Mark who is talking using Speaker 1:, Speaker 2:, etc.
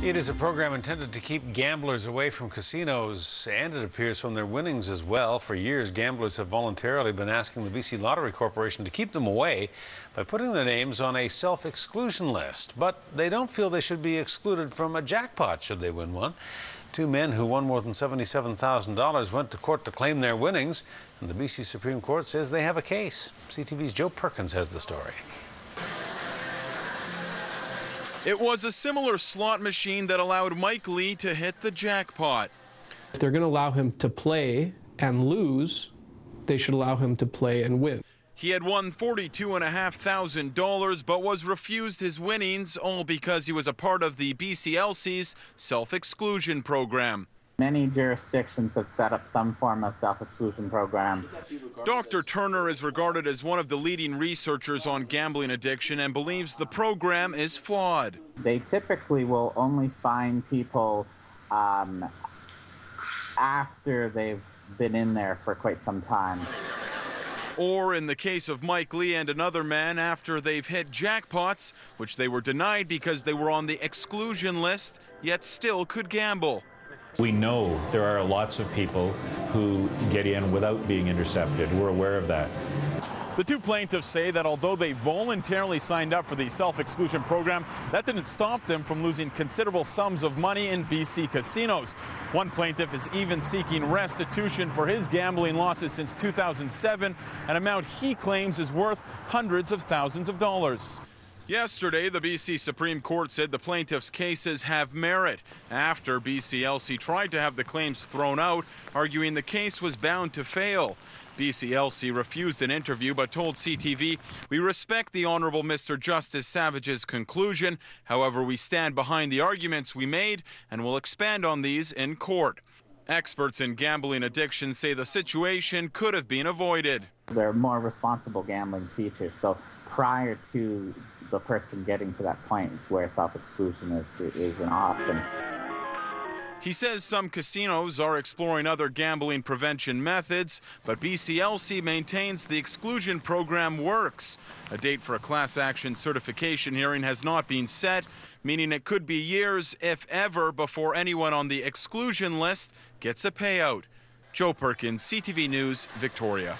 Speaker 1: It is a program intended to keep gamblers away from casinos, and it appears from their winnings as well. For years, gamblers have voluntarily been asking the BC Lottery Corporation to keep them away by putting their names on a self-exclusion list. But they don't feel they should be excluded from a jackpot should they win one. Two men who won more than $77,000 went to court to claim their winnings, and the BC Supreme Court says they have a case. CTV's Joe Perkins has the story.
Speaker 2: It was a similar slot machine that allowed Mike Lee to hit the jackpot.
Speaker 3: If they're going to allow him to play and lose, they should allow him to play and win.
Speaker 2: He had won $42,500 but was refused his winnings, all because he was a part of the BCLC's self-exclusion program.
Speaker 4: Many jurisdictions have set up some form of self-exclusion program.
Speaker 2: Dr. Turner is regarded as one of the leading researchers on gambling addiction and believes the program is flawed.
Speaker 4: They typically will only find people after they've been in there for quite some time.
Speaker 2: Or in the case of Mike Lee and another man, after they've hit jackpots, which they were denied because they were on the exclusion list, yet still could gamble.
Speaker 5: We know there are lots of people who get in without being intercepted. We're aware of that.
Speaker 6: The two plaintiffs say that although they voluntarily signed up for the self-exclusion program, that didn't stop them from losing considerable sums of money in BC casinos. One plaintiff is even seeking restitution for his gambling losses since 2007, an amount he claims is worth hundreds of thousands of dollars.
Speaker 2: Yesterday, the BC Supreme Court said the plaintiffs' cases have merit after BCLC tried to have the claims thrown out, arguing the case was bound to fail. BCLC refused an interview but told CTV, "We respect the Honourable Mr. Justice Savage's conclusion. However, we stand behind the arguments we made and will expand on these in court." Experts in gambling addiction say the situation could have been avoided.
Speaker 4: There are more responsible gambling features, so prior to the person getting to that point where self-exclusion is an option.
Speaker 2: He says some casinos are exploring other gambling prevention methods, but BCLC maintains the exclusion program works. A date for a class action certification hearing has not been set, meaning it could be years, if ever, before anyone on the exclusion list gets a payout. Joe Perkins, CTV News, Victoria.